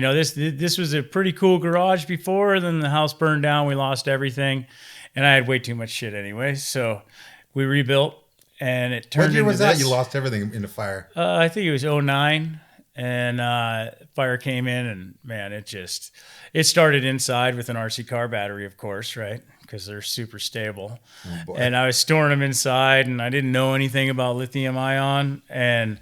this was a pretty cool garage before. Then the house burned down. We lost everything. And I had way too much shit anyway. So we rebuilt and it turned into What year was that? this. You lost everything in the fire. I think it was 2009. And fire came in and, man, it started inside with an RC car battery, of course, right? Because they're super stable. Oh, and I was storing them inside and I didn't know anything about lithium ion. And,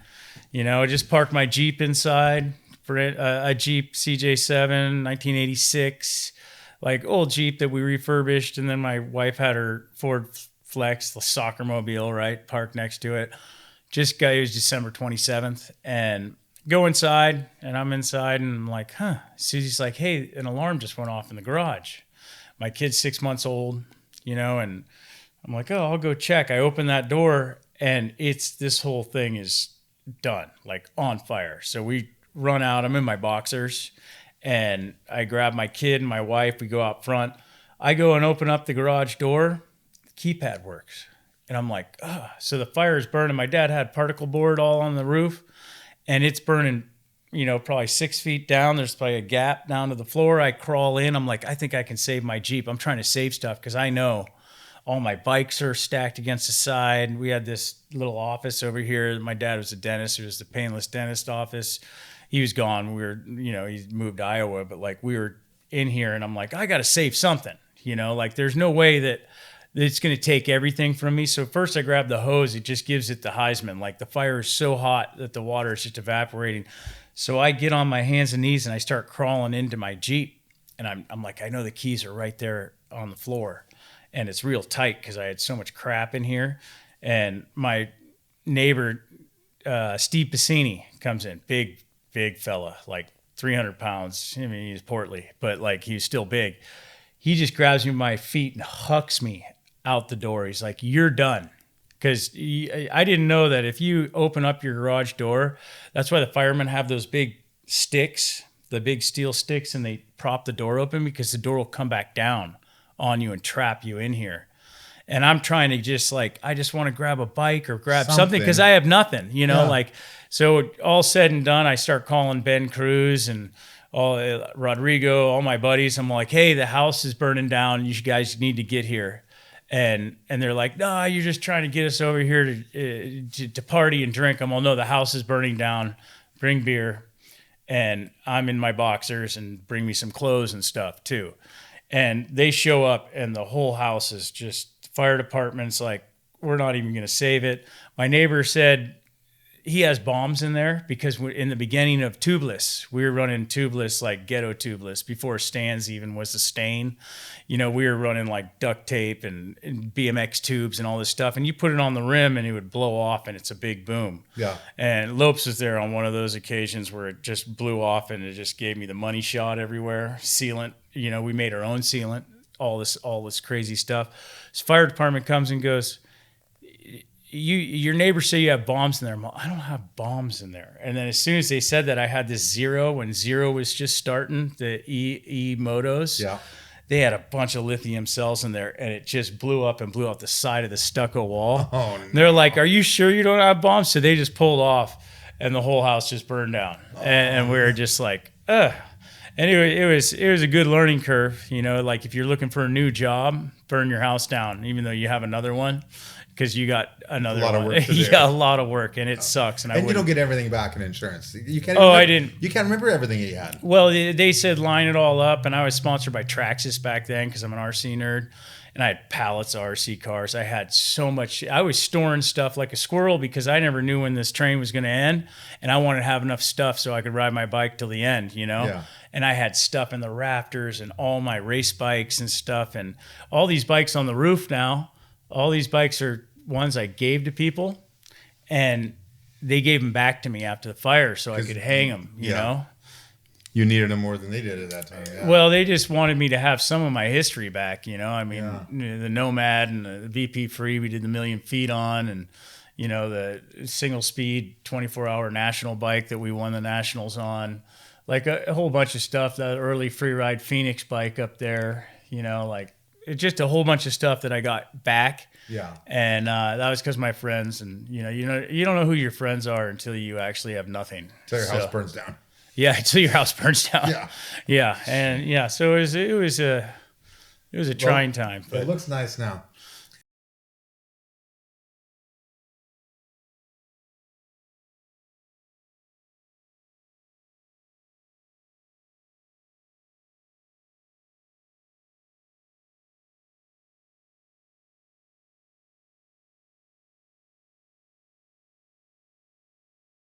I just parked my Jeep inside for a Jeep CJ7, 1986, like old Jeep that we refurbished. And then my wife had her Ford Flex, the soccer mobile, right? Parked next to it. It was December 27th. And go inside, and I'm inside, and I'm like, Susie's like, hey, an alarm just went off in the garage. My kid's 6 months old, and I'm like, oh, I'll go check. I open that door, and this whole thing is done, like on fire. So we run out. I'm in my boxers, and I grab my kid and my wife. We go out front. I go and open up the garage door. The keypad works. And I'm like, so the fire is burning. My dad had particle board all on the roof. And it's burning, probably 6 feet down. There's probably a gap down to the floor. I crawl in. I'm like, I think I can save my Jeep. I'm trying to save stuff because I know all my bikes are stacked against the side. We had this little office over here. My dad was a dentist. It was the painless dentist office. He was gone. We were, he moved to Iowa, but like we were in here and I'm like, I got to save something, like there's no way that it's going to take everything from me. So first I grab the hose. It just gives it the Heisman. Like the fire is so hot that the water is just evaporating. So I get on my hands and knees and I start crawling into my Jeep. And I'm like, I know the keys are right there on the floor. And it's real tight because I had so much crap in here. And my neighbor, Steve Piscini, comes in. Big fella, like 300 pounds. I mean, he's portly, but like he's still big. He just grabs me by my feet and hucks me out the door. He's like, you're done. Because I didn't know that if you open up your garage door, that's why the firemen have those big sticks, the big steel sticks, and they prop the door open because the door will come back down on you and trap you in here. And I'm trying to I just want to grab a bike or grab something because I have nothing, So all said and done, I start calling Ben Cruz and Rodrigo, all my buddies. I'm like, hey, the house is burning down. You guys need to get here. And they're like, no, you're just trying to get us over here to party and drink. I'm all, no, the house is burning down. Bring beer. And I'm in my boxers and bring me some clothes and stuff too. And they show up and the whole house is just fire department's like, we're not even going to save it. My neighbor said he has bombs in there because in the beginning of tubeless, we were running tubeless, like ghetto tubeless before stands even was a stain. We were running like duct tape and BMX tubes and all this stuff. And you put it on the rim and it would blow off and it's a big boom. Yeah. And Lopes was there on one of those occasions where it just blew off and it just gave me the money shot everywhere. Sealant, we made our own sealant, all this crazy stuff. So fire department comes and goes, your neighbors say you have bombs in there. Like, I don't have bombs in there. And then as soon as they said that, I had this Zero when Zero was just starting, the E Motos. Yeah. They had a bunch of lithium cells in there, and it just blew up and blew out the side of the stucco wall. Oh, no. They're like, are you sure you don't have bombs? So they just pulled off, and the whole house just burned down. And we were just like, ugh. Anyway, it was a good learning curve. Like if you're looking for a new job, burn your house down, even though you have another one. Because you got another lot one. Of work to do. Yeah, a lot of work, and it sucks. And you don't get everything back in insurance. You can't. I didn't. You can't remember everything you had. Well, they said line it all up, and I was sponsored by Traxxas back then because I'm an RC nerd, and I had pallets of RC cars. I had so much. I was storing stuff like a squirrel because I never knew when this train was going to end, and I wanted to have enough stuff so I could ride my bike till the end. Yeah. And I had stuff in the rafters and all my race bikes and stuff, and all these bikes on the roof now. All these bikes are ones I gave to people, and they gave them back to me after the fire so I could hang them, you know? You needed them more than they did at that time. Yeah. Well, they just wanted me to have some of my history back, I mean, the Nomad and the VP Free, we did the 1,000,000 feet on, and, the single speed 24-hour national bike that we won the nationals on, like a whole bunch of stuff, that early free ride Phoenix bike up there, like just a whole bunch of stuff that I got back. Yeah. And that was because my friends, and you don't know who your friends are until you actually have nothing. Until your house burns down. Yeah, until your house burns down. Yeah. Yeah, and yeah, so it was a trying time. It But looks nice now.